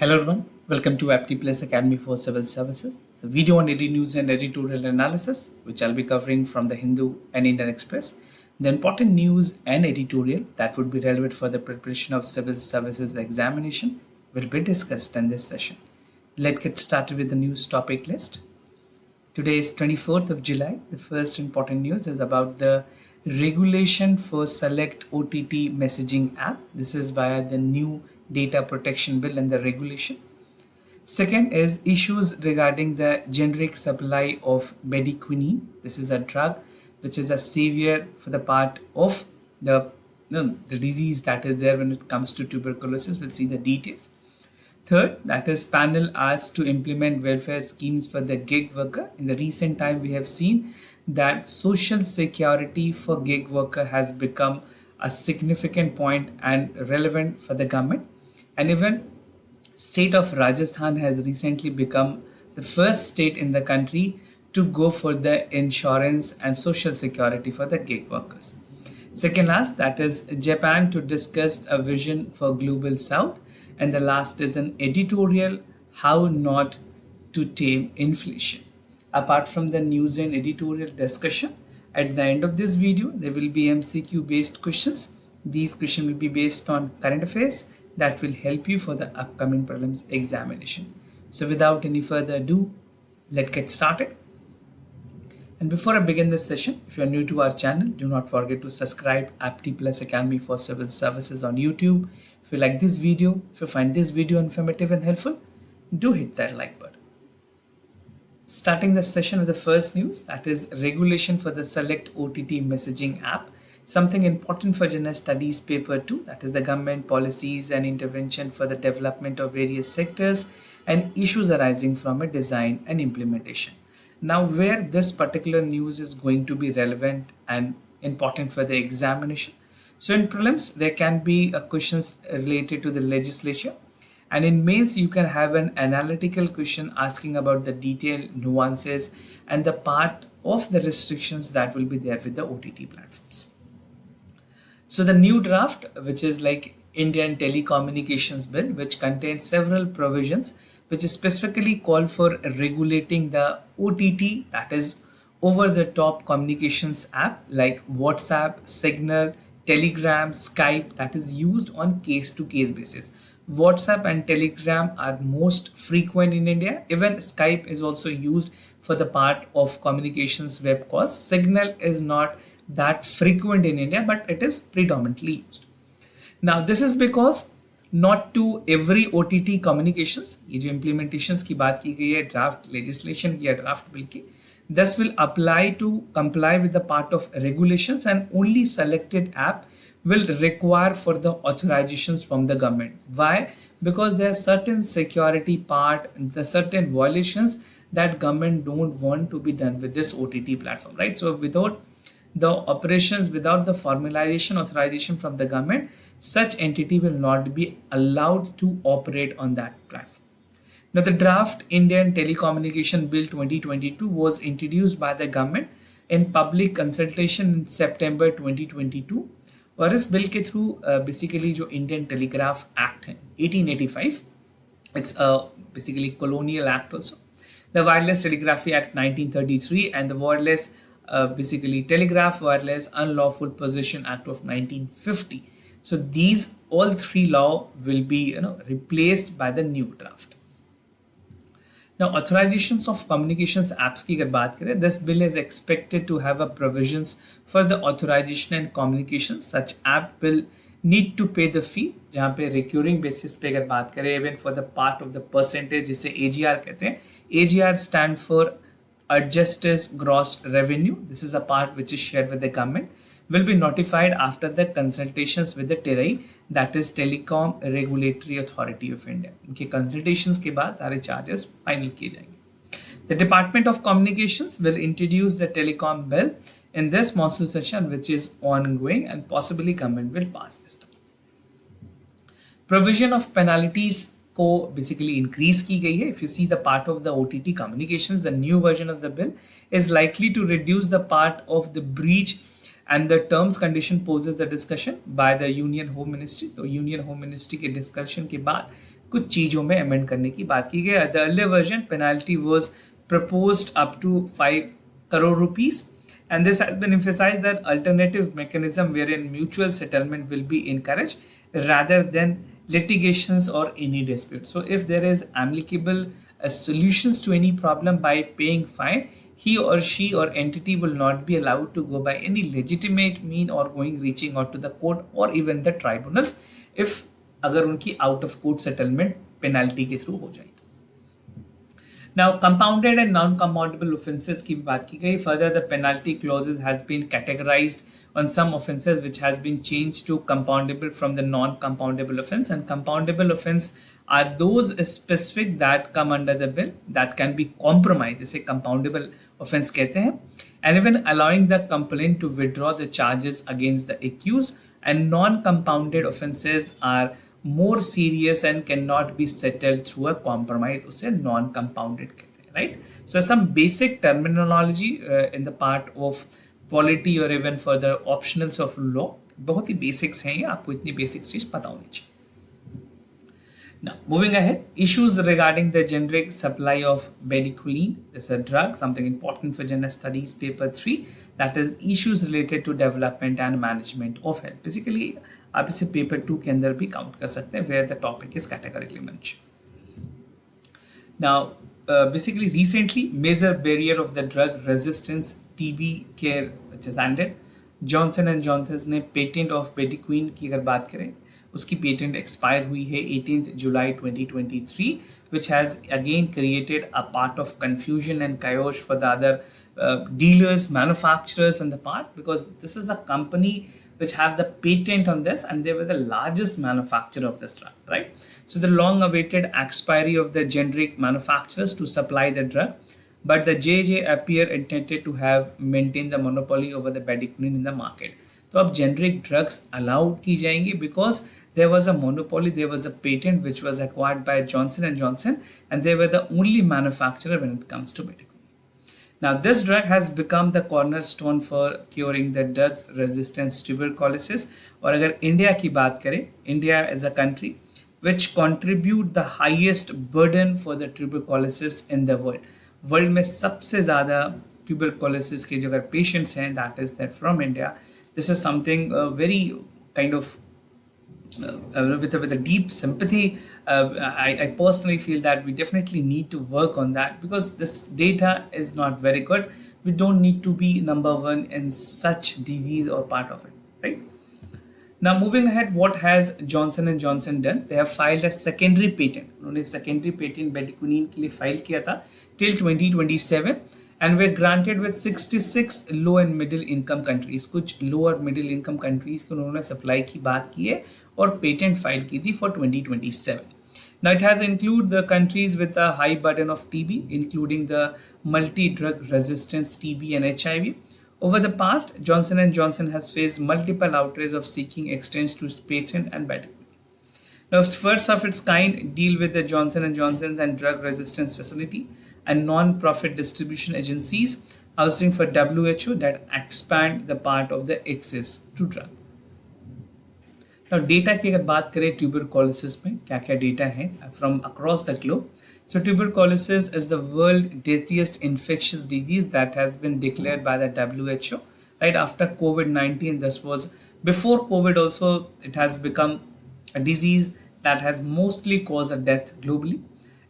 Hello everyone, welcome to Apti Plus Academy for Civil Services. The video on ED news and editorial analysis, which I'll be covering from the Hindu and Indian Express. The important news and editorial that would be relevant for the preparation of civil services examination will be discussed in this session. Let's get started with the news topic list. Today is 24th of July. The first important news is about the regulation for select OTT messaging app. This is via the new data protection bill and the regulation. Second is issues regarding the generic supply of bedaquiline. This is a drug which is a savior for the part of the disease that is there when it comes to tuberculosis. We'll see the details. Third, that is panel asked to implement welfare schemes for the gig worker. In the recent time, we have seen that social security for gig worker has become a significant point and relevant for the government. And even state of Rajasthan has recently become the first state in the country to go for the insurance and social security for the gig workers. Second last, that is Japan to discuss a vision for global south. And the last is an editorial, how not to tame inflation. Apart from the news and editorial discussion, at the end of this video, there will be MCQ based questions. These questions will be based on current affairs that will help you for the upcoming prelims examination. So without any further ado, let's get started. And before I begin this session, if you are new to our channel, do not forget to subscribe Apti Plus Academy for Civil Services on YouTube. If you like this video, if you find this video informative and helpful, do hit that like button. Starting the session with the first news, that is regulation for the select OTT messaging app. Something important for General Studies Paper 2, that is the government policies and intervention for the development of various sectors and issues arising from a design and implementation. Now, where this particular news is going to be relevant and important for the examination. So in prelims, there can be questions related to the legislature. And in mains, you can have an analytical question asking about the detailed nuances and the part of the restrictions that will be there with the OTT platforms. So the new draft, which is like Indian Telecommunications Bill, which contains several provisions, which is specifically called for regulating the OTT, that is over the top communications app like WhatsApp, Signal, Telegram, Skype, that is used on case to case basis. WhatsApp and Telegram are most frequent in India. Even Skype is also used for the part of communications web calls. Signal is not that frequent in India, but it is predominantly used. Now, this is because not to every OTT communications, ये जो implementations की बात की गई है draft legislation की या draft bill की, this will apply to comply with the part of regulations and only selected app will require for the authorizations from the government. Why? Because there are certain security part, the certain violations that government don't want to be done with this OTT platform, right? So without the operations, without the formalization authorization from the government, such entity will not be allowed to operate on that platform. Now, the draft Indian Telecommunication Bill 2022 was introduced by the government in public consultation in September 2022. और इस bill के through basically जो Indian telegraph act है 1885, it's basically colonial act also, the wireless telegraphy act 1933 and the wireless basically telegraph wireless unlawful possession act of 1950. So these all three law will be replaced by the new draft. Now, authorizations of communications apps की अगर बात करें, this bill is expected to have a provisions for the authorization and communication. Such app will need to pay the fee, जहाँ पे recurring basis पे अगर बात करें, even for the part of the percentage जिसे AGR कहते हैं. AGR stand for adjusted gross revenue. This is a part which is shared with the government. Will be notified after the consultations with the TRAI, that is Telecom Regulatory Authority of India. इनके consultations के बाद सारे charges final किए जाएंगे. The Department of Communications will introduce the telecom bill in this monsoon session, which is ongoing, and possibly government will pass this time. Provision of penalties को basically increase की गई है. If you see the part of the OTT communications, the new version of the bill is likely to reduce the part of the breach and the terms condition poses the discussion by the Union Home Ministry. तो Union Home Ministry के discussion के बाद कुछ चीज़ों में amend करने की बात की गई. The earlier version penalty was proposed up to 5 crore rupees, and this has been emphasized that alternative mechanism wherein mutual settlement will be encouraged rather than litigations or any dispute. So if there is amicable solutions to any problem by paying fine, he or she or entity will not be allowed to go by any legitimate mean or reaching out to the court or even the tribunals if अगर उनकी out of court settlement penalty के through हो जाए. Now, compounded and non-compoundable offences की बात की गई. Further, the penalty clauses has been categorized on some offences which has been changed to compoundable from the non-compoundable offence. And compoundable offence are those specific that come under the bill that can be compromised. जिसे compoundable offence कहते हैं. And even allowing the complainant to withdraw the charges against the accused. And non-compounded offences are more serious and cannot be settled through a compromise. उसे non-compounded कहते हैं, right? So some basic terminology in the part of polity or even further optionals of law. बहुत ही basics हैं ये, आपको इतनी basics चीज पता होनी चाहिए. Now, moving ahead, issues regarding the generic supply of bedaquiline. This is a drug, something important for general studies paper 3. That is issues related to development and management of health. Basically, आप इसे paper 2 के अंदर भी count कर सकते हैं where the topic is categorically mentioned. Now, basically recently, major barrier of the drug resistance TB care which is ended. Johnson and Johnson ने patent of bedaquiline की अगर बात करें, उसकी पेटेंट एक्सपायर हुई है 18 जुलाई 2023, which has again created a part of confusion and chaos for the other dealers, manufacturers in the part, because this is the company which have the patent on this and they were the largest manufacturer of this drug, right? So the long awaited expiry of the generic manufacturers to supply the drug, but the JJ appear intended to have maintained the monopoly over the bedaquiline in the market. तो अब generic drugs allowed की जाएंगी because there was a monopoly, there was a patent which was acquired by Johnson and Johnson, and they were the only manufacturer when it comes to bedaquiline. Now, this drug has become the cornerstone for curing the drugs resistant tuberculosis. और अगर India की बात करें, India is a country which contribute the highest burden for the tuberculosis in the world. World में सबसे ज़्यादा tuberculosis के जो अगर patients हैं, that is that from India. This is something very kind of with a deep sympathy. I personally feel that we definitely need to work on that because this data is not very good. We don't need to be number one in such disease or part of it, right? Now moving ahead, what has Johnson and Johnson done? They have filed a secondary patent. उन्होंने secondary patent bedaquiline के लिए file किया था till 2027. And were granted with 66 low and middle income countries. कुछ low और middle income countries को उन्होंने supply की बात की है और patent file की थी for 2027. Now it has included the countries with a high burden of TB, including the multi-drug resistance TB and HIV. Over the past, Johnson and Johnson has faced multiple outrages of seeking extensions to its patent and bedaquiline. Now, first of its kind deal with the Johnson and Johnson's and drug resistance facility and non-profit distribution agencies housing for WHO that expand the part of the access to drug. Now, data की अगर बात करें tuberculosis में क्या-क्या data है from across the globe. So, tuberculosis is the world's deadliest infectious disease that has been declared by the WHO. Right after COVID-19, this was before COVID also. It has become a disease that has mostly caused a death globally.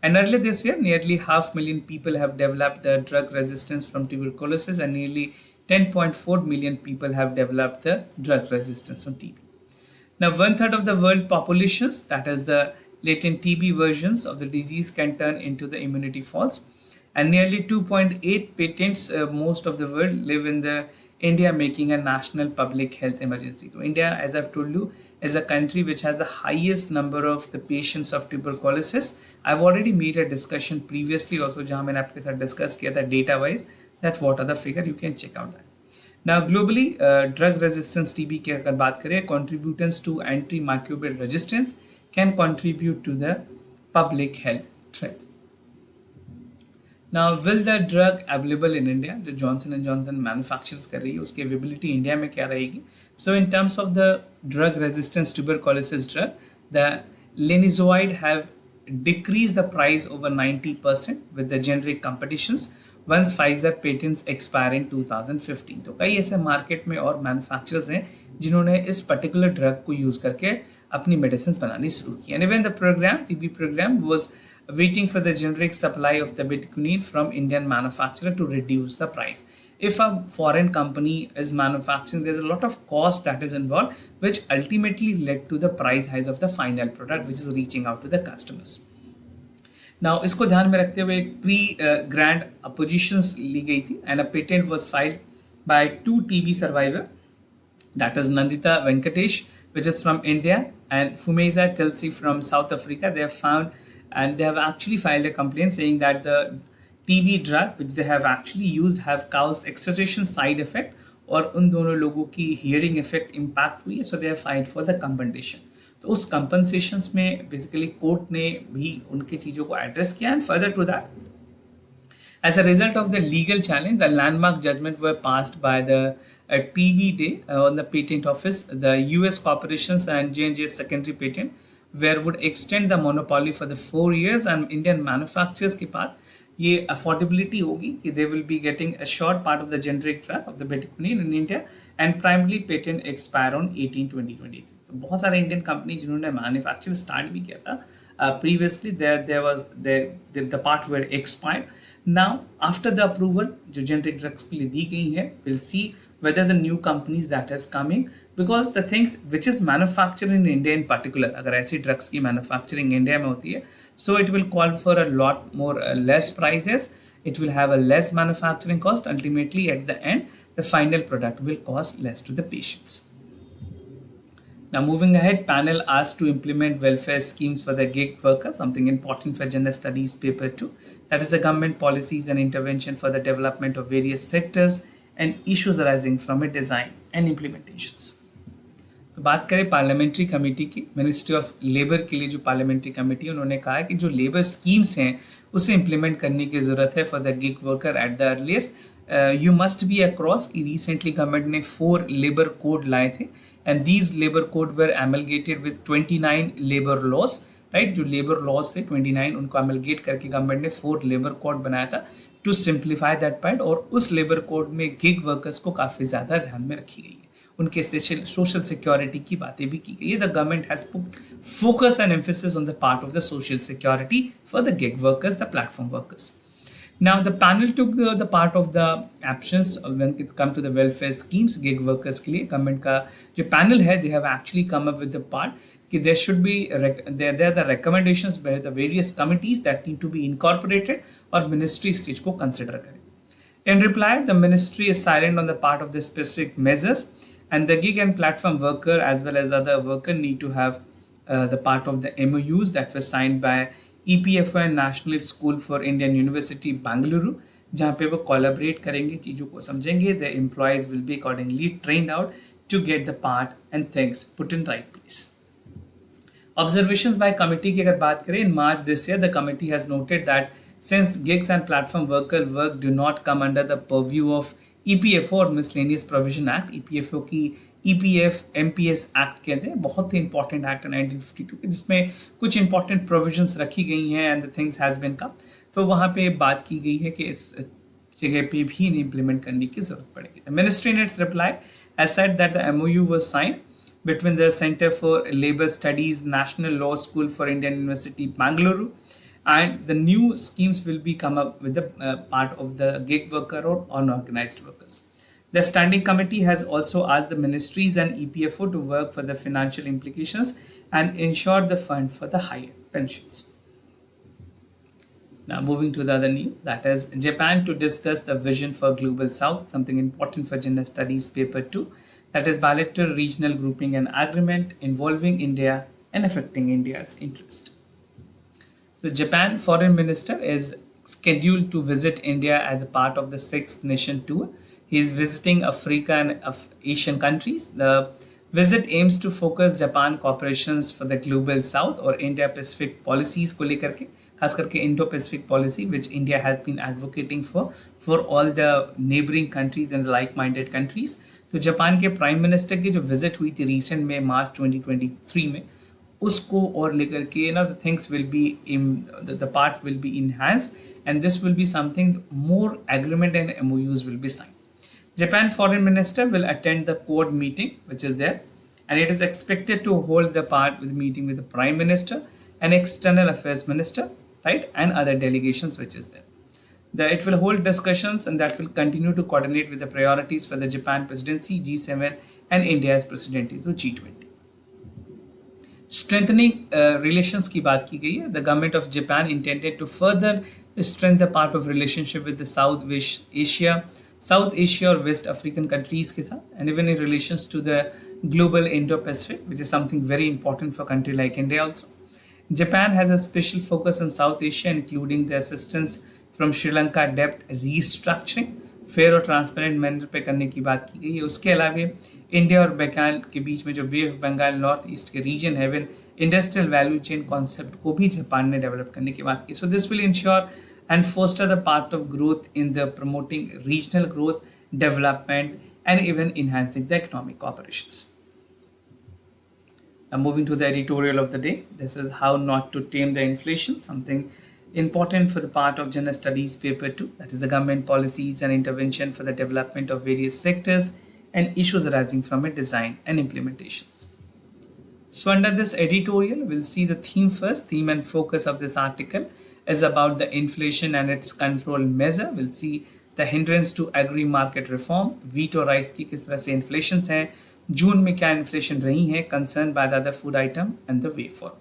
And earlier this year, nearly 500,000 people have developed the drug resistance from tuberculosis, and nearly 10.4 million people have developed the drug resistance from TB. Now, 1/3 of the world populations, that is the latent TB versions of the disease, can turn into the immunity falls. And nearly 2.8 patents, most of the world live in the India, making a national public health emergency. So India, as I've told you, is a country which has the highest number of the patients of tuberculosis. I've already made a discussion previously also, जहाँ मैंने आपके साथ discuss किया था data wise that what are the figure, you can check out that. Now globally, drug resistance TB की अगर बात करें, contributors to antimicrobial resistance can contribute to the public health threat. Now, will the drug available in India, जो Johnson and Johnson manufactures कर रही है, उसकी availability India में क्या रहेगी? So, in terms of the drug resistance tuberculosis drug, the linezolid have decrease the price over 90% with the generic competitions once Pfizer patents expire in 2015. तो कई ऐसे मार्केट में और मैन्युफैक्चरर्स हैं जिन्होंने इस पर्टिकुलर ड्रग को यूज करके अपनी मेडिसिन बनानी शुरू की. And even the program, TB program, was waiting for the generic supply of the Bitcoin from Indian manufacturer to reduce the price. If a foreign company is manufacturing, there's a lot of cost that is involved, which ultimately led to the price rise of the final product, which is reaching out to the customers. Now, इसको ध्यान में रखते हुए एक pre-grant oppositions ली गई थी, and a patent was filed by 2 TB survivor, that is Nandita Venkatesh, which is from India, and Fumeza Tilsi from South Africa. They have found and they have actually filed a complaint saying that the TB drug which they have actually used have caused exaggeration side effect और उन दोनों लोगों की hearing effect impact हुई है, so they have filed for the compensation. तो उस compensations में basically कोर्ट ने भी उनके चीज़ों को एड्रेस किया. And further to that, as a result of the legal challenge, the landmark judgment were passed by the TB Day on the patent office, the US corporations and J&J's secondary patent, where would extend the monopoly for the 4 years, and Indian manufacturers के पास ये affordability होगी कि they will be getting a short part of the generic drug of the Bitcoin in India, and primarily patent expire on 18/2023. तो बहुत सारे Indian company जिन्होंने manufacture start भी किया था previously, there was the part were expired. Now after the approval जो generic drugs के लिए दी गई है, we'll see whether the new companies that is coming, because the things which is manufactured in India in particular, अगर ऐसी drugs की manufacturing India में होती है, so it will call for a lot more less prices, it will have a less manufacturing cost. Ultimately at the end the final product will cost less to the patients. Now moving ahead, panel asked to implement welfare schemes for the gig worker, something important for Gender Studies paper 2, that is the government policies and intervention for the development of various sectors and issues arising from it, design and implementations. तो बात करें parliamentary committee की, ministry of labour के लिए जो parliamentary committee है, उन्होंने कहा है कि जो लेबर स्कीम्स हैं उसे इम्प्लीमेंट करने की ज़रूरत है for the gig worker at the earliest. You must be across कि रिसेंटली गवर्नमेंट ने 4 लेबर कोड लाए थे, and these labour code were amalgamated with 29 labour laws, right. जो लेबर लॉज थे 29, उनको एमलगेट करके गवर्नमेंट ने 4 लेबर कोड बनाया था टू सिंप्लीफाई दैट पार्ट, और उस लेबर कोड में गिग वर्कर्स को काफ़ी ज़्यादा ध्यान में रखी गई है, उनके सोशल सिक्योरिटी की बातें भी की गई है. The government has put focus and emphasis on the part of the social security for the gig workers, the platform workers. Now the panel took the part of the actions when it come to the welfare schemes gig workers के लिए. Government का जो panel है, they have actually come up with the part कि there should be there are the recommendations by the various committees that need to be incorporated, और ministry इस चीज को consider करे. In reply, the ministry is silent on the part of the specific measures, and the gig and platform worker as well as other worker need to have the part of the MOUs that were signed by EPFO and National School for Indian University Bengaluru, जहाँ पे वो collaborate करेंगे, चीज़ों को समझेंगे. The employees will be accordingly trained out to get the part and things put in right place. Observations by committee की अगर बात करें, in March this year the committee has noted that since gigs and platform worker work do not come under the purview of EPFO और Miscellaneous Provision Act, EPFO की EPF MPS act कहते हैं, बहुत ही important act है 1952 जिसमें कुछ important provisions रखी गई हैं, and the things has been come. तो वहाँ पे बात की गई है कि इस जगह पे भी इन्हें इम्प्लीमेंट करने की जरूरत पड़ेगी. The ministry in its reply has said that the MOU was signed between the Center for Labor Studies, National Law School for Indian University Bengaluru, and the new schemes will be come up with the part of the gig worker or unorganized workers. The standing committee has also asked the ministries and EPFO to work for the financial implications and ensure the fund for the higher pensions. Now moving to the other news, that is Japan to discuss the vision for Global South, something important for Gender Studies paper 2, that is bilateral regional grouping and agreement involving India and affecting India's interest. The Japan foreign minister is scheduled to visit India as a part of the 6th nation tour. He is visiting Africa and Asian countries. The visit aims to focus Japan cooperations for the global south or Indo-Pacific policies को लेकर के, खास करके Indo-Pacific policy which India has been advocating for all the neighboring countries and the like-minded countries. तो Japan के prime minister की जो visit हुई थी रिसेंट में मार्च 2023 में, उसको और लेकर के the things will be the part will be enhanced, and this will be something more agreement and MOUs will be signed. Japan Foreign Minister will attend the Quad meeting, which is there, and it is expected to hold the part with meeting with the Prime Minister and External Affairs Minister, right, and other delegations which is there. It will hold discussions and that will continue to coordinate with the priorities for the Japan presidency, G7, and India's presidency to G20. Strengthening relations की बात की गई है. The government of Japan intended to further strengthen the part of relationship with the South Asia or West African countries के साथ, and even in relations to the global Indo-Pacific, which is something very important for a country like India also. Japan has a special focus on South Asia, including the assistance from Sri Lanka debt restructuring, fair और transparent manner पे करने की बात की गई है. उसके अलावा इंडिया और बंगाल के बीच में जो बे ऑफ बंगाल नॉर्थ ईस्ट के रीजन है, win industrial value chain concept को भी जापान ने डेवलप करने की बात की. So this will ensure and foster the part of growth in the promoting regional growth, development, and even enhancing the economic operations. Now moving to the editorial of the day. This is how not to tame the inflation, something important for the part of General Studies paper 2, that is the government policies and intervention for the development of various sectors and issues arising from it, design and implementations. So under this editorial, we'll see the theme first. Theme and focus of this article is about the inflation and its control measure. We'll see the hindrance to agri-market reform, wheat और rice की किस तरह से inflations हैं, जून में क्या inflation रही है, concern by the other food item and the way forward.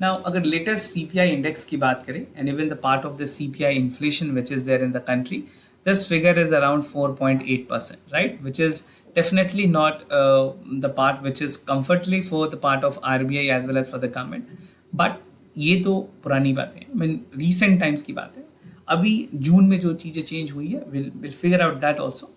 Now अगर latest CPI index की बात करें and even the part of the CPI inflation which is there in the country, this figure is around 4.8%, right, which is definitely not the part which is comfortably for the part of RBI as well as for the government. But ये तो पुरानी बातें हैं, mean recent times की बात है. अभी जून में जो चीज़ें चेंज हुई है, will figure out that also.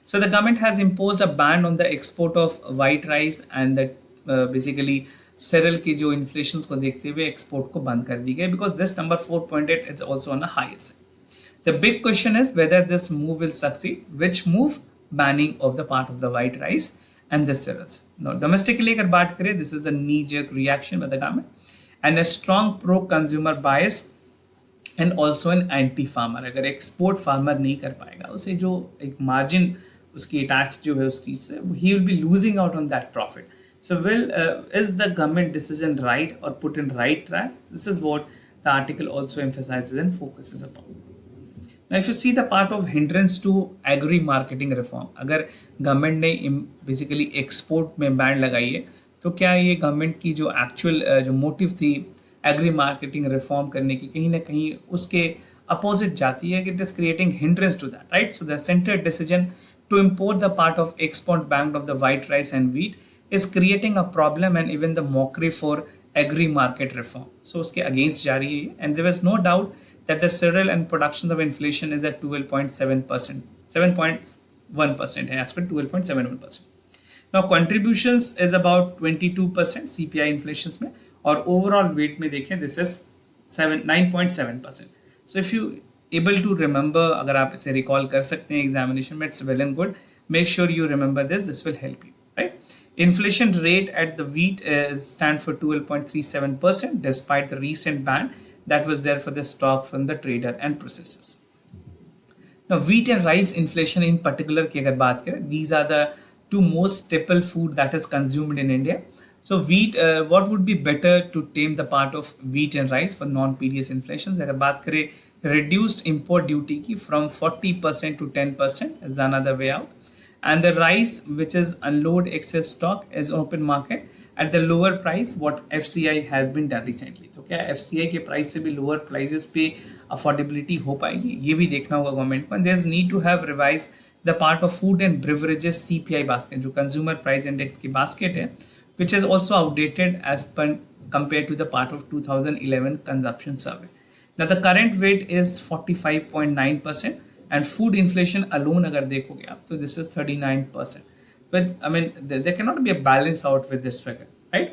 So the government has imposed a ban on the export of white rice and that basically cereal की जो इन्फ्लेशन को देखते हुए एक्सपोर्ट को बंद कर दी गई, because this number 4.8 is also on a higher side. The big question is whether this move will succeed. Which move? Banning of the part of the white rice and the cereals. No, domestically अगर बात करें, this is the knee jerk reaction by the government and a strong pro-consumer bias and also an anti-farmer. अगर export farmer नहीं कर पाएगा, उसे जो एक मार्जिन उसकी अटैच जो है उस चीज़ से, he will be losing out on that profit. So is the government decision right or put in right track? This is what the article also emphasizes and focuses upon. Now if you see the part of hindrance to agri-marketing reform, अगर government ने basically export में ban लगाई है, तो क्या ये government की जो एक्चुअल जो मोटिव थी एग्री मार्केटिंग रिफॉर्म करने की, कहीं ना कहीं उसके अपोजिट जाती है कि it is creating hindrance to that, right. So the centre decision to import the part of export bank of the white rice and wheat is creating a problem and even the mockery for agri market reform. So उसके against जा रही है, and there is no doubt that the cereal and production of inflation is at 12.7%, 7.1% है, as per 12.71%. Now contributions is about 22% CPI inflations में, और overall weight में देखें this is 9.7%. So if you able to remember, अगर आप इसे recall कर सकते हैं examination में, it's well and good. Make sure you remember this will help you, right? Inflation rate at the wheat stand for 12.37% despite the recent ban that was there for the stock from the trader and processors. Now wheat and rice inflation in particular की अगर बात करें, these are the two most staple food that is consumed in India. So wheat, what would be better to tame the part of wheat and rice for non-PDS inflations? अगर बात करें reduced import duty की from 40% to 10% is another way out. And the rice which is unload excess stock is open market at the lower price what FCI has been done recently. तो क्या FCI के price से भी lower prices पे affordability हो पाएगी, ये भी देखना होगा गवर्नमेंट को. There's need to have revised the part of food and beverages CPI basket, जो consumer price index की basket है, which is also outdated as compared to the part of 2011 consumption survey. Now the current weight is 45.9% and food inflation alone अगर देखोगे आप तो this is 39%. But I mean there cannot be a balance out with this figure, right?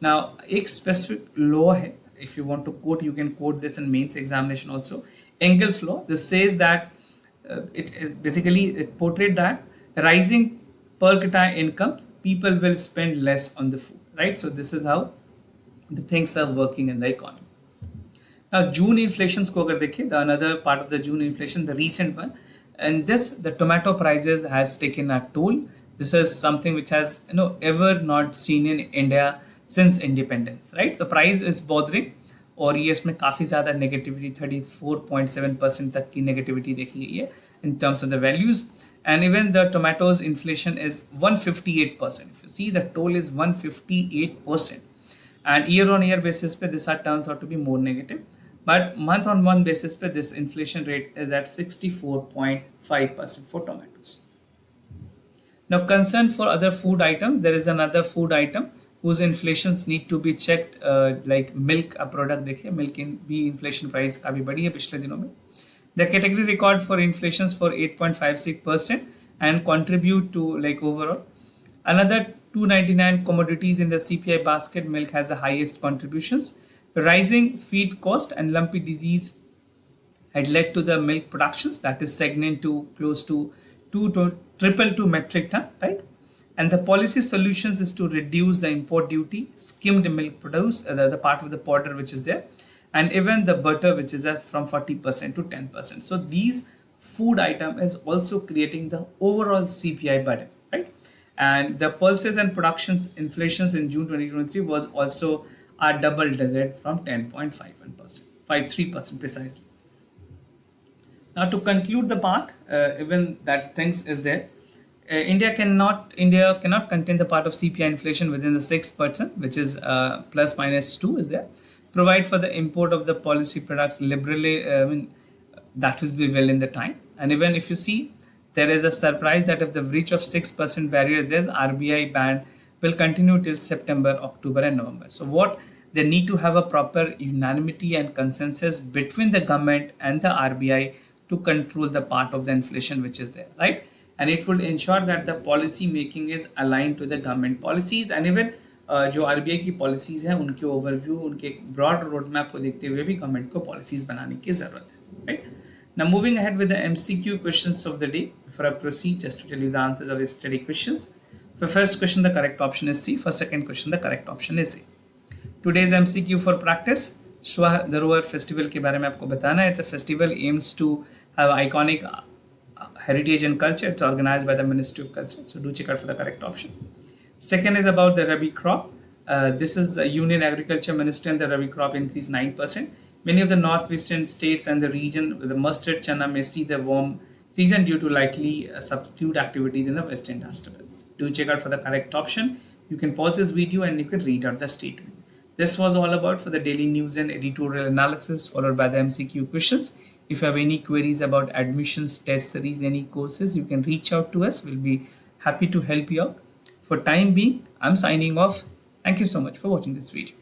Now एक specific law है, if you want to quote, you can quote this in mains examination also. Engel's law. This says that it portrayed that rising per capita incomes, people will spend less on the food, right? So this is how the things are working in the economy. Now, June inflations ko agar dekhiye, the another part of the June inflation, the recent one, and this, the tomato prices has taken a toll. This is something which has ever not seen in India since independence, right? The price is bothering, और ये इसमें काफ़ी ज़्यादा negativity 34.7% तक की negativity देखी गई है in terms of the values, and even the tomatoes inflation is 158%. If you see, the toll is 158%, and year on year basis पे this turns out to be more negative, but month on month basis पे this inflation rate is at 64.5% for tomatoes. Now, concern for other food items, there is another food item whose inflations need to be checked, like milk, a product देखिए, milk in भी inflation price काफ़ी बढ़ी है पिछले दिनों में. The category record for inflations for 8.56% and contribute to like overall. Another 299 commodities in the CPI basket, milk has the highest contributions. Rising feed cost and lumpy disease had led to the milk productions that is stagnant to close to 2 metric ton, right? And the policy solutions is to reduce the import duty, skimmed milk produce, the part of the powder which is there, and even the butter which is at from 40% to 10%. So these food item is also creating the overall CPI burden, right? And the pulses and productions inflations in June 2023 was also a double digit from 10.51%, 53% precisely. Now, to conclude the part, even that things is there, India cannot contain the part of CPI inflation within the 6%, which is plus minus 2 is there. Provide for the import of the policy products liberally, that will be well in the time. And even if you see, there is a surprise that if the breach of 6% barrier, there's RBI ban will continue till September, October and November. So what they need to have a proper unanimity and consensus between the government and the RBI to control the part of the inflation which is there, right? And it will ensure that the policy making is aligned to the government policies, and even जो RBI की policies हैं उनके overview, उनके broad roadmap को देखते हुए भी government को policies बनाने की ज़रूरत है, right? Now, moving ahead with the MCQ questions of the day. Before I proceed, just to tell you the answers of the study questions. For first question, the correct option is C. For second question, the correct option is A. Today's MCQ for practice. Shwar Dharohar Festival के बारे में आपको बताना है. It's a festival aims to have iconic heritage and culture. It's organized by the Ministry of Culture. So do check out for the correct option. Second is about the Rabi crop. This is the Union Agriculture Ministry, and the Rabi crop increased 9%. Many of the northwestern states and the region with the mustard chana may see the warm season due to likely substitute activities in the western disturbance. Do check out for the correct option. You can pause this video and you can read out the statement. This was all about for the daily news and editorial analysis, followed by the MCQ questions. If you have any queries about admissions, test series, any courses, you can reach out to us. We'll be happy to help you out. For time being, I'm signing off. Thank you so much for watching this video.